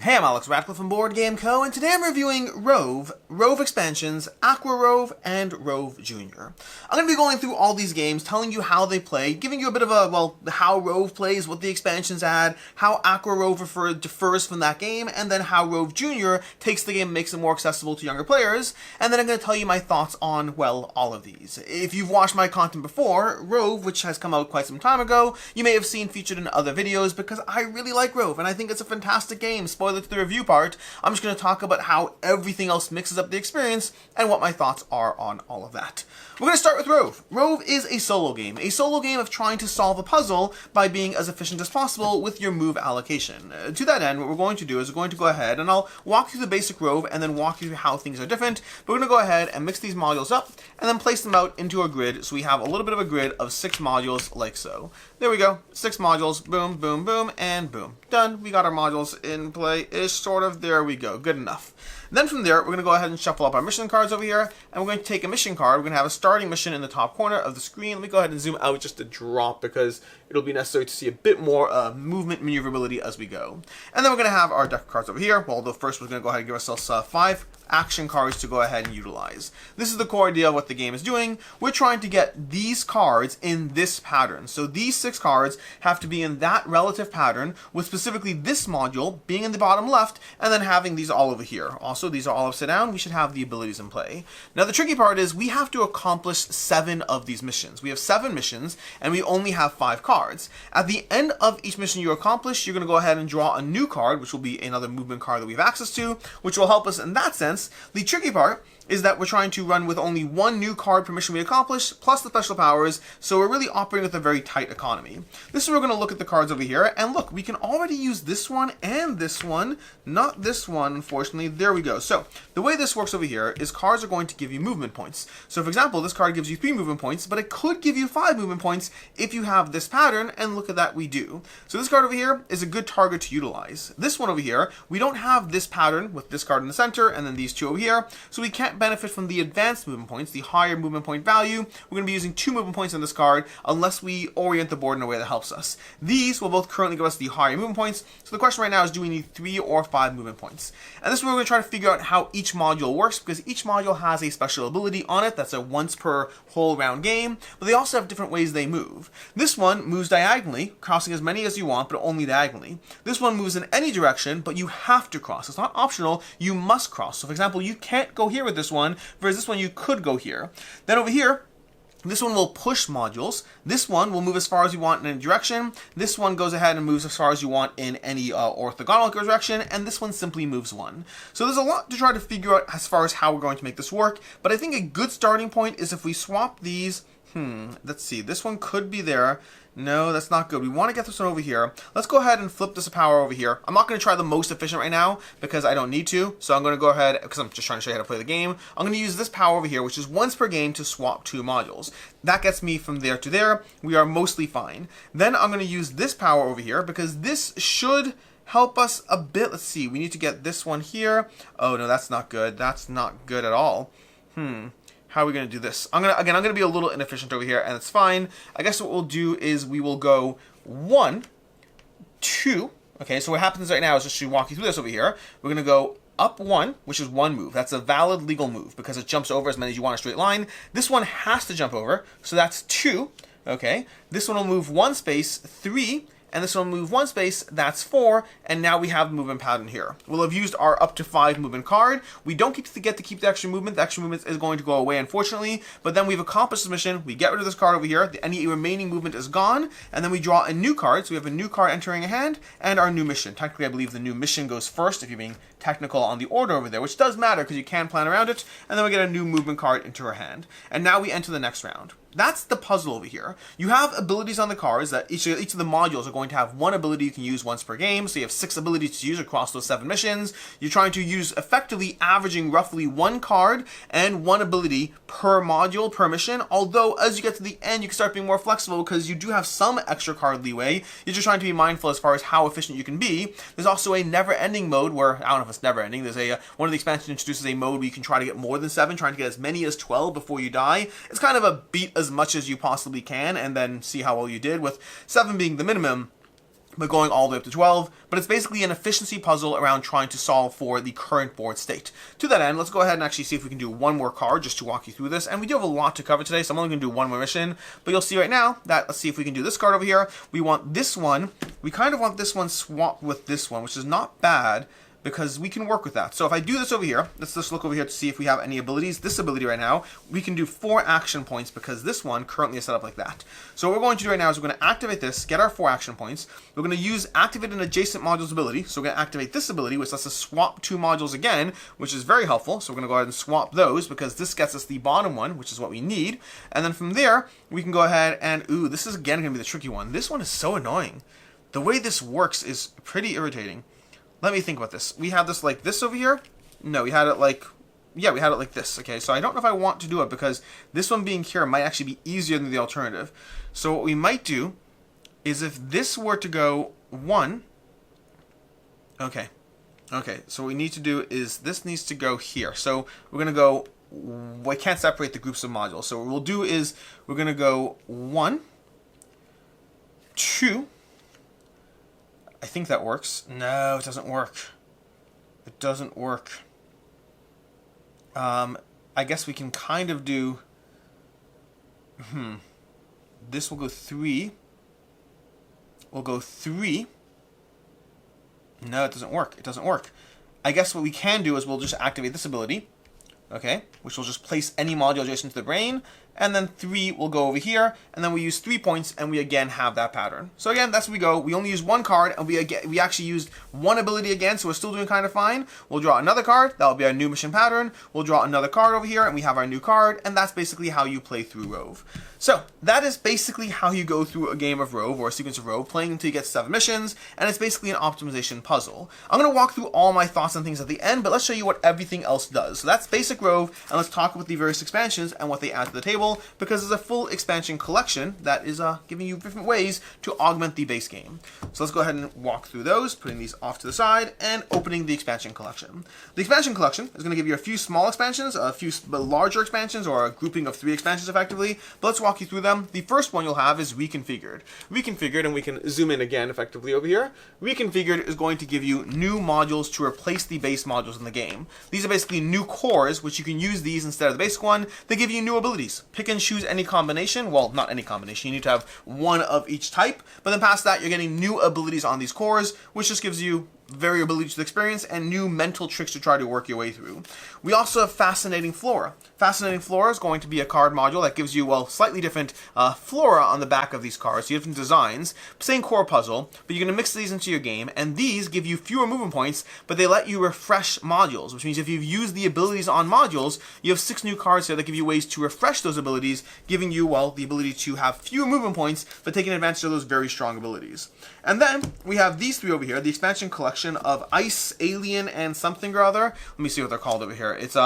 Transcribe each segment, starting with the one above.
Hey, I'm Alex Ratcliffe from Board Game Co., and today I'm reviewing Rove, Rove Expansions, Aqua Rove, and Rove Junior. I'm going to be going through all these games, telling you how they play, giving you a bit of a, well, how Rove plays, what the expansions add, how Aqua Rove differs from that game, and then how Rove Junior takes the game and makes it more accessible to younger players, and then I'm going to tell you my thoughts on, well, all of these. If you've watched my content before, Rove, which has come out quite some time ago, you may have seen featured in other videos because I really like Rove, and I think it's a fantastic game. Spoiler to the review part, I'm just going to talk about how everything else mixes up the experience and what my thoughts are on all of that. We're going to start with Rove. Rove is a solo game of trying to solve a puzzle by being as efficient as possible with your move allocation. To that end, what we're going to do is we're going to go ahead and I'll walk you through the basic Rove and then walk you through how things are different. But we're going to go ahead and mix these modules up and then place them out into a grid so we have a little bit of a grid of 6 modules like so. There we go. 6 modules. Boom, boom, boom, and boom. Done. We got our modules in play-ish, sort of. There we go. Good enough. Then from there, we're going to go ahead and shuffle up our mission cards over here, and we're going to take a mission card. We're going to have a starting mission in the top corner of the screen. Let me go ahead and zoom out just a drop because it'll be necessary to see a bit more movement maneuverability as we go. And then we're going to have our deck of cards over here. Well, first we're going to go ahead and give ourselves 5 action cards to go ahead and utilize. This is the core idea of what the game is doing. We're trying to get these cards in this pattern. So these 6 cards have to be in that relative pattern, with specifically this module being in the bottom left, and then having these all over here. Also, these are all upside down. We should have the abilities in play. Now, the tricky part is we have to accomplish 7 of these missions. We have 7 missions, and we only have 5 cards. At the end of each mission you accomplish, you're going to go ahead and draw a new card, which will be another movement card that we have access to, which will help us in that sense. The tricky part is that we're trying to run with only 1 new card per mission we accomplish, plus the special powers, so we're really operating with a very tight economy. This is where we're going to look at the cards over here, and look, we can already use this one and this one, not this one, unfortunately. There we go. So, the way this works over here is cards are going to give you movement points. So, for example, this card gives you 3 movement points, but it could give you 5 movement points if you have this pattern, and look at that, we do. So, this card over here is a good target to utilize. This one over here, we don't have this pattern with this card in the center, and then these 2 over here, so we can't benefit from the advanced movement points, the higher movement point value. We're going to be using 2 movement points on this card unless we orient the board in a way that helps us. These will both currently give us the higher movement points, so the question right now is do we need 3 or 5 movement points? And this is where we're going to try to figure out how each module works, because each module has a special ability on it that's a once per whole round game, but they also have different ways they move. This one moves diagonally, crossing as many as you want, but only diagonally. This one moves in any direction, but you have to cross. It's not optional, you must cross. So for example, you can't go here with this one, whereas this one you could go here. Then over here, this one will push modules. This one will move as far as you want in any direction. This one goes ahead and moves as far as you want in any orthogonal direction. And this one simply moves 1. So there's a lot to try to figure out as far as how we're going to make this work. But I think a good starting point is if we swap these. Let's see. This one could be there. No, that's not good. We want to get this one over here. Let's go ahead and flip this power over here. I'm not going to try the most efficient right now because I don't need to. So I'm going to go ahead, because I'm just trying to show you how to play the game. I'm going to use this power over here, which is once per game, to swap 2 modules. That gets me from there to there. We are mostly fine. Then I'm going to use this power over here because this should help us a bit. Let's see. We need to get this one here. Oh, no, that's not good. That's not good at all. How are we going to do this? I'm going to be a little inefficient over here, and it's fine. I guess what we'll do is we will go 1, 2. Okay, so what happens right now is just to walk you through this over here. We're going to go up 1, which is 1 move. That's a valid legal move because it jumps over as many as you want in a straight line. This one has to jump over, so that's 2. Okay, this one will move 1 space, 3. And this one will move 1 space, that's 4, and now we have the movement pattern here. We'll have used our up to 5 movement card. We don't get to keep the extra movement. The extra movement is going to go away, unfortunately, but then we've accomplished the mission. We get rid of this card over here. Any remaining movement is gone, and then we draw a new card. So we have a new card entering a hand, and our new mission. Technically, I believe the new mission goes first, if you're being technical on the order over there, which does matter because you can plan around it, and then we get a new movement card into our hand. And now we enter the next round. That's the puzzle over here. You have abilities on the cards that each of the modules are going to have 1 ability you can use once per game. So you have 6 abilities to use across those 7 missions. You're trying to use effectively averaging roughly 1 card and 1 ability per module, per mission. Although as you get to the end, you can start being more flexible because you do have some extra card leeway. You're just trying to be mindful as far as how efficient you can be. There's also a never-ending mode where, I don't know if it's never-ending, there's one of the expansions introduces a mode where you can try to get more than 7, trying to get as many as 12 before you die. It's kind of a beat as much as you possibly can and then see how well you did, with 7 being the minimum. but going all the way up to 12, but it's basically an efficiency puzzle around trying to solve for the current board state. To that end, let's go ahead and actually see if we can do one more card just to walk you through this, and we do have a lot to cover today, so I'm only going to do one more mission, but you'll see right now that, let's see if we can do this card over here. We want this one, we kind of want this one swapped with this one, which is not bad, because we can work with that. So if I do this over here, let's just look over here to see if we have any abilities. This ability right now, we can do 4 action points because this one currently is set up like that. So what we're going to do right now is we're going to activate this, get our 4 action points. We're going to use activate an adjacent modules ability. So we're going to activate this ability, which lets us swap 2 modules again, which is very helpful. So we're going to go ahead and swap those because this gets us the bottom one, which is what we need. And then from there, we can go ahead and, ooh, this is again going to be the tricky one. This one is so annoying. The way this works is pretty irritating. Let me think about this. We had this like this over here. No, we had it like, yeah, we had it like this. Okay, so I don't know if I want to do it because this one being here might actually be easier than the alternative. So what we might do is if this were to go 1, okay, so what we need to do is this needs to go here. So we're going to go, I can't separate the groups of modules. So what we'll do is we're going to go 1, 2, I think that works. No, it doesn't work. It doesn't work. I guess we can kind of do... This will go 3. We'll go 3. No, it doesn't work. It doesn't work. I guess what we can do is we'll just activate this ability. Okay, which will just place any module adjacent to the brain, and then 3 will go over here, and then we use 3 points, and we again have that pattern. So again, that's where we go. We only use 1 card, and we actually used 1 ability again, so we're still doing kind of fine. We'll draw another card. That'll be our new mission pattern. We'll draw another card over here, and we have our new card, and that's basically how you play through Rove. So that is basically how you go through a game of Rove, or a sequence of Rove, playing until you get 7 missions, and it's basically an optimization puzzle. I'm going to walk through all my thoughts and things at the end, but let's show you what everything else does. So that's basic Rove, and let's talk about the various expansions and what they add to the table, because there's a full expansion collection that is giving you different ways to augment the base game. So let's go ahead and walk through those, putting these off to the side, and opening the expansion collection. The expansion collection is going to give you a few small expansions, a few larger expansions, or a grouping of 3 expansions effectively, but let's walk you through them. The first one you'll have is reconfigured. Reconfigured, and we can zoom in again effectively over here. Reconfigured is going to give you new modules to replace the base modules in the game. These are basically new cores, which you can use these instead of the basic one. They give you new abilities. Pick and choose any combination. Well, not any combination. You need to have 1 of each type, but then past that, you're getting new abilities on these cores, which just gives you variability to the experience and new mental tricks to try to work your way through. We also have Fascinating Flora. Fascinating Flora is going to be a card module that gives you, well, slightly different flora on the back of these cards, so different designs, same core puzzle, but you're going to mix these into your game, and these give you fewer movement points, but they let you refresh modules, which means if you've used the abilities on modules, you have 6 new cards here that give you ways to refresh those abilities, giving you, well, the ability to have fewer movement points, but taking advantage of those very strong abilities. And then we have these 3 over here, the expansion collection of Ice, Alien, and something or other. Let me see what they're called over here. It's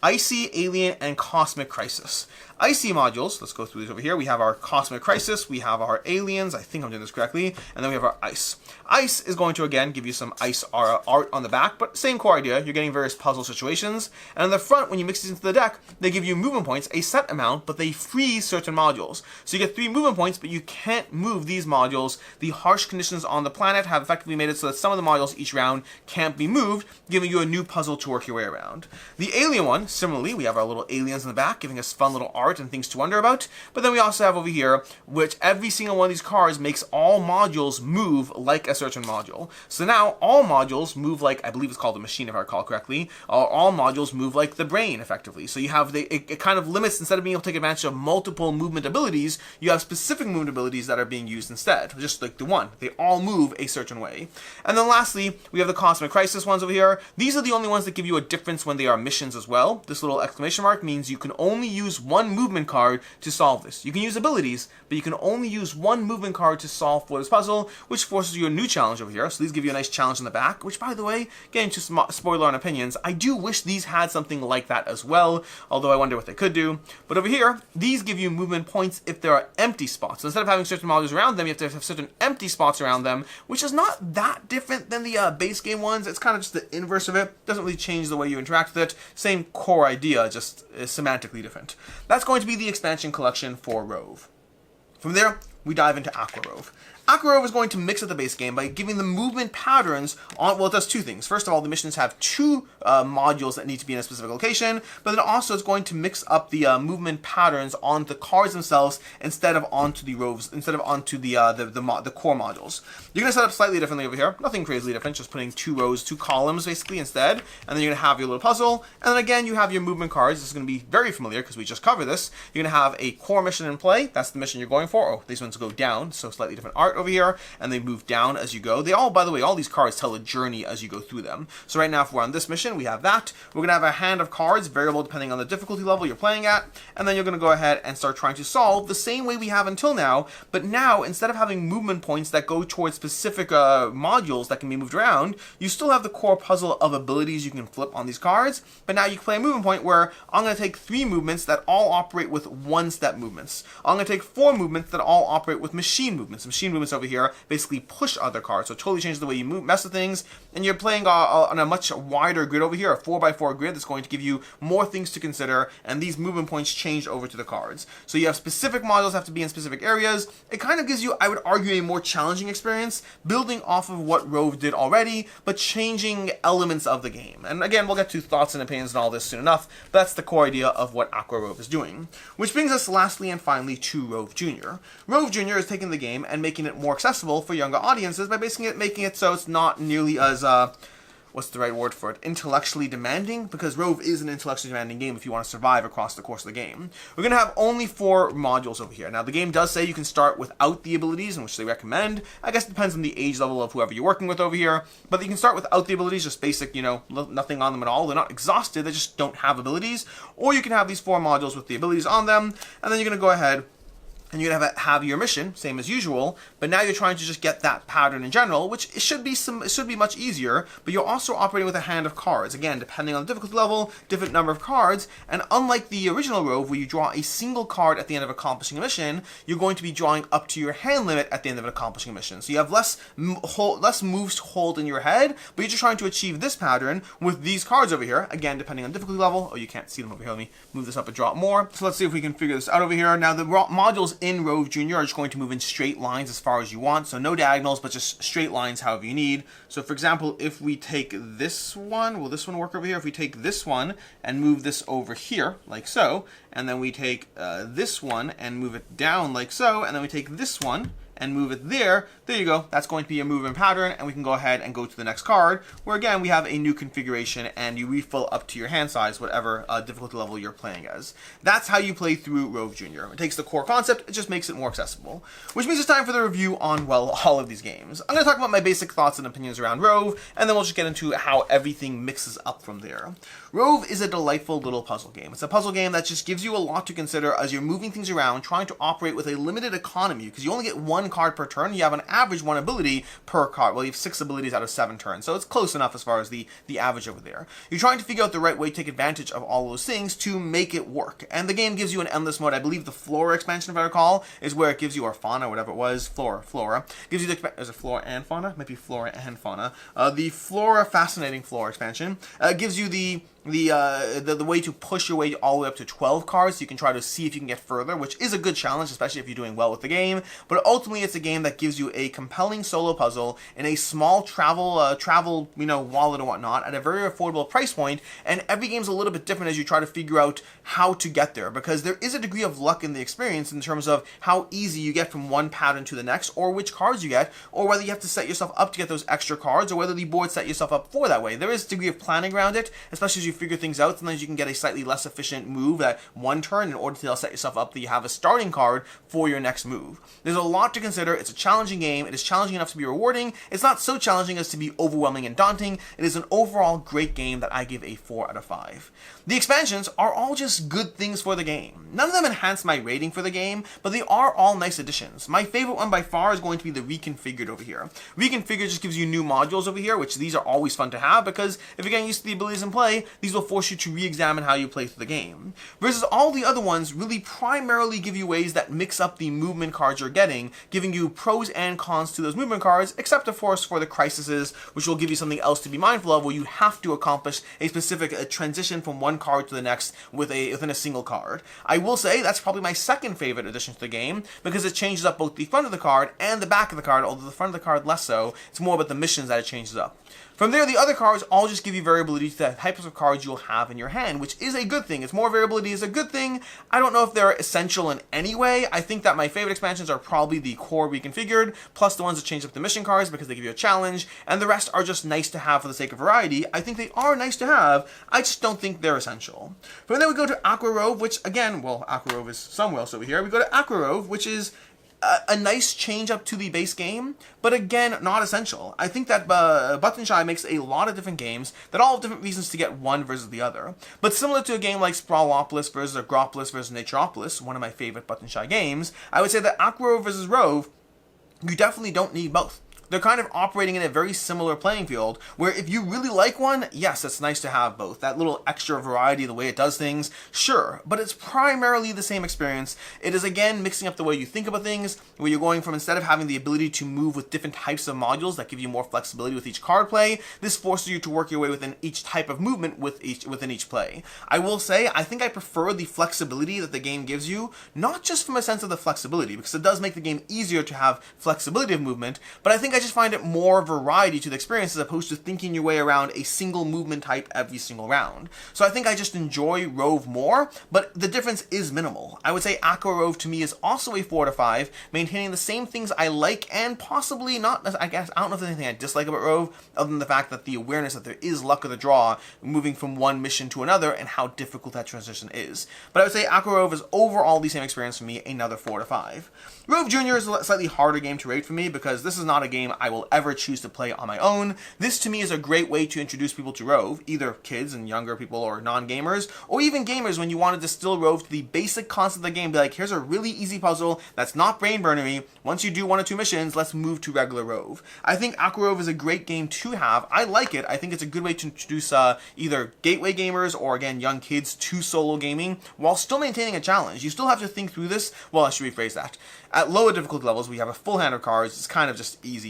Icy, Alien, and Cosmic Crisis. Icy modules, let's go through these over here. We have our Cosmic Crisis, we have our Aliens, I think I'm doing this correctly, and then we have our Ice. Ice is going to, again, give you some ice art on the back, but same core idea. You're getting various puzzle situations, and on the front, when you mix these into the deck, they give you movement points, a set amount, but they freeze certain modules. So you get 3 movement points, but you can't move these modules. The harsh conditions on the planet have effectively made it so that some of the modules each round can't be moved, giving you a new puzzle to work your way around. The Alien one, similarly, we have our little aliens in the back, giving us fun little art and things to wonder about. But then we also have over here, which every single one of these cards makes all modules move like a certain module. So now all modules move like, I believe it's called the machine if I recall correctly, all modules move like the brain effectively. So you have it kind of limits, instead of being able to take advantage of multiple movement abilities, you have specific movement abilities that are being used instead, just like the one. They all move a certain way. And then lastly, we have the Cosmic Crisis ones over here. These are the only ones that give you a difference when they are missions as well. This little exclamation mark means you can only use 1 movement card to solve this. You can use abilities, but you can only use 1 movement card to solve for this puzzle, which forces you a new challenge over here. So these give you a nice challenge in the back, which, by the way, getting to spoiler on opinions, I do wish these had something like that as well, although I wonder what they could do. But over here, these give you movement points if there are empty spots. So instead of having certain modules around them, you have to have certain empty spots around them, which is not that different than the base game ones. It's kind of just the inverse of it. Doesn't really change the way you interact with it. Same core idea, just semantically different. That's going to be the expansion collection for Rove. From there, we dive into Aqua Rove. Aqua Rove is going to mix up the base game by giving the movement patterns on, well, it does two things. First of all, the missions have two modules that need to be in a specific location, but then also it's going to mix up the movement patterns on the cards themselves instead of onto the roves, instead of onto the core modules. You're going to set up slightly differently over here. Nothing crazily different, just putting two rows, two columns basically instead, and then you're going to have your little puzzle, and then again you have your movement cards. This is going to be very familiar because we just covered this. You're going to have a core mission in play. That's the mission you're going for. Oh, these ones go down, so slightly different art over here, and they move down as you go. They all, by the way, all these cards tell a journey as you go through them. So right now, if we're on this mission, we have that. We're going to have a hand of cards, variable depending on the difficulty level you're playing at, and then you're going to go ahead and start trying to solve the same way we have until now, but now, instead of having movement points that go towards specific modules that can be moved around, you still have the core puzzle of abilities you can flip on these cards, but now you can play a movement point where I'm going to take 3 movements that all operate with 1-step movements. I'm going to take 4 movements that all operate with machine movements. Machine movements over here basically push other cards, so it totally changes the way you mess with things, and you're playing on a much wider grid over here, a 4x4 grid that's going to give you more things to consider, and these movement points change over to the cards. So you have specific modules have to be in specific areas. It kind of gives you, I would argue, a more challenging experience, building off of what Rove did already, but changing elements of the game. And again, we'll get to thoughts and opinions and all this soon enough, but that's the core idea of what Aqua Rove is doing. Which brings us lastly and finally to Rove Junior. Rove Junior is taking the game and making it more accessible for younger audiences by basically making it so it's not nearly as, what's the right word for it? Intellectually demanding, because Rove is an intellectually demanding game if you want to survive across the course of the game. We're going to have only 4 modules over here. Now, the game does say you can start without the abilities, in which they recommend. I guess it depends on the age level of whoever you're working with over here, but you can start without the abilities, just basic, you know, nothing on them at all. They're not exhausted, they just don't have abilities. Or you can have these 4 modules with the abilities on them, and then you're going to go ahead and you're going to have your mission, same as usual, but now you're trying to just get that pattern in general, which it should be much easier, but you're also operating with a hand of cards. Again, depending on the difficulty level, different number of cards, and unlike the original Rove, where you draw a single card at the end of accomplishing a mission, you're going to be drawing up to your hand limit at the end of accomplishing a mission. So you have less moves to hold in your head, but you're just trying to achieve this pattern with these cards over here, again, depending on difficulty level. Oh, you can't see them over here. Let me move this up a drop more. So let's see if we can figure this out over here. Now, the modules in Rove Junior are just going to move in straight lines as far as you want, so no diagonals, but just straight lines however you need. So for example, if we take this one, will this one work over here? If we take this one and move this over here, like so, and then we take this one and move it down like so, and then we take this one and move it there you go. That's going to be a movement pattern, and we can go ahead and go to the next card, where again we have a new configuration and you refill up to your hand size, whatever difficulty level you're playing as. That's how you play through Rove Junior. It takes the core concept, it just makes it more accessible. Which means it's time for the review on, well, all of these games. I'm going to talk about my basic thoughts and opinions around Rove, and then we'll just get into how everything mixes up from there. Rove is a delightful little puzzle game. It's a puzzle game that just gives you a lot to consider as you're moving things around, trying to operate with a limited economy, because you only get 1 card per turn. You have an average 1 ability per card. Well, you have 6 abilities out of 7 turns, so it's close enough as far as the average over there. You're trying to figure out the right way to take advantage of all those things to make it work, and the game gives you an endless mode. I believe the Flora expansion, if I recall, is where it gives you, or Fauna, whatever it was, Flora, gives you the, is it Flora and Fauna? It might be Flora and Fauna. The Flora, Fascinating Flora expansion gives you the way to push your way all the way up to 12 cards, so you can try to see if you can get further, which is a good challenge, especially if you're doing well with the game. But ultimately, it's a game that gives you a compelling solo puzzle in a small travel wallet and whatnot at a very affordable price point. And every game's a little bit different as you try to figure out how to get there, because there is a degree of luck in the experience in terms of how easy you get from one pattern to the next, or which cards you get, or whether you have to set yourself up to get those extra cards, or whether the board set yourself up for that way. There is a degree of planning around it, especially as you figure things out. Sometimes you can get a slightly less efficient move at one turn in order to set yourself up that you have a starting card for your next move. There's a lot to consider. It's a challenging game. It is challenging enough to be rewarding. It's not so challenging as to be overwhelming and daunting. It is an overall great game that I give a 4 out of 5. The expansions are all just good things for the game. None of them enhance my rating for the game, but they are all nice additions. My favorite one by far is going to be the reconfigured over here. Reconfigured just gives you new modules over here, which these are always fun to have, because if you're getting used to the abilities in play, these will force you to re-examine how you play through the game. Versus all the other ones really primarily give you ways that mix up the movement cards you're getting, giving you pros and cons to those movement cards, except of course for the crises, which will give you something else to be mindful of, where you have to accomplish a specific transition from one card to the next within a single card. I will say that's probably my second favorite addition to the game, because it changes up both the front of the card and the back of the card, although the front of the card less so. It's more about the missions that it changes up. From there, the other cards all just give you variability to the types of cards you'll have in your hand, which is a good thing. It's more variability is a good thing. I don't know if they're essential in any way. I think that my favorite expansions are probably the core reconfigured, plus the ones that change up the mission cards because they give you a challenge, and the rest are just nice to have for the sake of variety. I think they are nice to have, I just don't think they're essential. From there we go to Aqua Rove, which again, well, Aqua Rove is somewhere else over here. We go to Aqua Rove, which is a nice change up to the base game, but again, not essential. I think that Button Shy makes a lot of different games that all have different reasons to get one versus the other. But similar to a game like Sprawlopolis versus Agropolis versus Naturopolis, one of my favorite Button Shy games, I would say that Aqua Rove versus Rove, you definitely don't need both. They're kind of operating in a very similar playing field, where if you really like one, yes, it's nice to have both. That little extra variety, the way it does things, sure, but it's primarily the same experience. It is, again, mixing up the way you think about things, where you're going from, instead of having the ability to move with different types of modules that give you more flexibility with each card play, this forces you to work your way within each type of movement within each play. I will say, I think I prefer the flexibility that the game gives you, not just from a sense of the flexibility, because it does make the game easier to have flexibility of movement, but I think I just find it more variety to the experience as opposed to thinking your way around a single movement type every single round. So I think I just enjoy Rove more, but the difference is minimal. I would say Aqua Rove to me is also a 4 out of 5, maintaining the same things I like and possibly not, I guess, I don't know if there's anything I dislike about Rove, other than the fact that the awareness that there is luck of the draw moving from one mission to another and how difficult that transition is. But I would say Aqua Rove is overall the same experience for me, another 4 out of 5. Rove Junior is a slightly harder game to rate for me because this is not a game I will ever choose to play on my own. This to me is a great way to introduce people to Rove, either kids and younger people or non-gamers, or even gamers when you want to distill Rove to the basic concept of the game. Be like, here's a really easy puzzle that's not brain-burnery. Once you do 1 or 2 missions, let's move to regular Rove. I think Aqua Rove is a great game to have. I like it. I think it's a good way to introduce either gateway gamers or, again, young kids to solo gaming while still maintaining a challenge. You still have to think through this. Well, I should rephrase that. At lower difficulty levels, we have a full hand of cards. It's kind of just easy.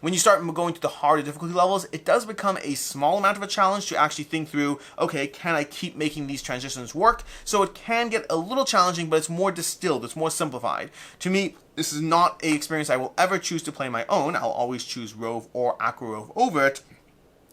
When you start going to the harder difficulty levels, it does become a small amount of a challenge to actually think through, okay, can I keep making these transitions work? So it can get a little challenging, but it's more distilled, it's more simplified. To me, this is not an experience I will ever choose to play my own. I'll always choose Rove or Aqua Rove over it.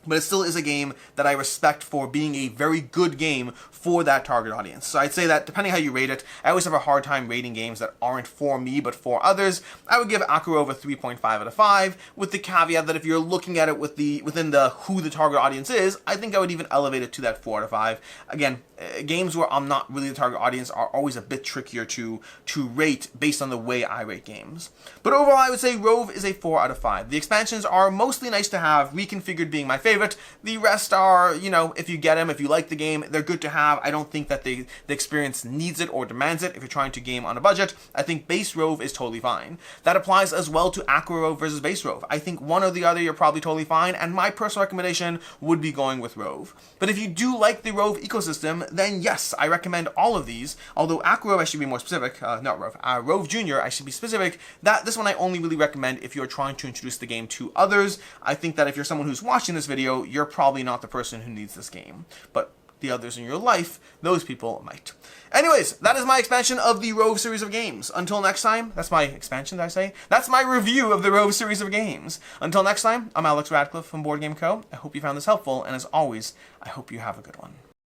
But it still is a game that I respect for being a very good game for that target audience. So I'd say that depending how you rate it, I always have a hard time rating games that aren't for me but for others. I would give Aqua Rove a 3.5 out of 5, with the caveat that if you're looking at it within the who the target audience is, I think I would even elevate it to that 4 out of 5. Again, games where I'm not really the target audience are always a bit trickier to rate based on the way I rate games. But overall, I would say Rove is a 4 out of 5. The expansions are mostly nice to have, reconfigured being my favorite. The rest are, you know, if you get them, if you like the game, they're good to have. I don't think that the experience needs it or demands it if you're trying to game on a budget. I think base Rove is totally fine. That applies as well to Aqua Rove versus base Rove. I think one or the other you're probably totally fine, and my personal recommendation would be going with Rove. But if you do like the Rove ecosystem, then yes, I recommend all of these. Although Aqua Rove, I should be more specific, not Rove, Rove Junior, I should be specific. This one I only really recommend if you're trying to introduce the game to others. I think that if you're someone who's watching this video, you're probably not the person who needs this game. But the others in your life, those people might. Anyways, that is my expansion of the Rove series of games. Until next time, that's my expansion, did I say? That's my review of the Rove series of games. Until next time, I'm Alex Radcliffe from Board Game Co. I hope you found this helpful, and as always, I hope you have a good one.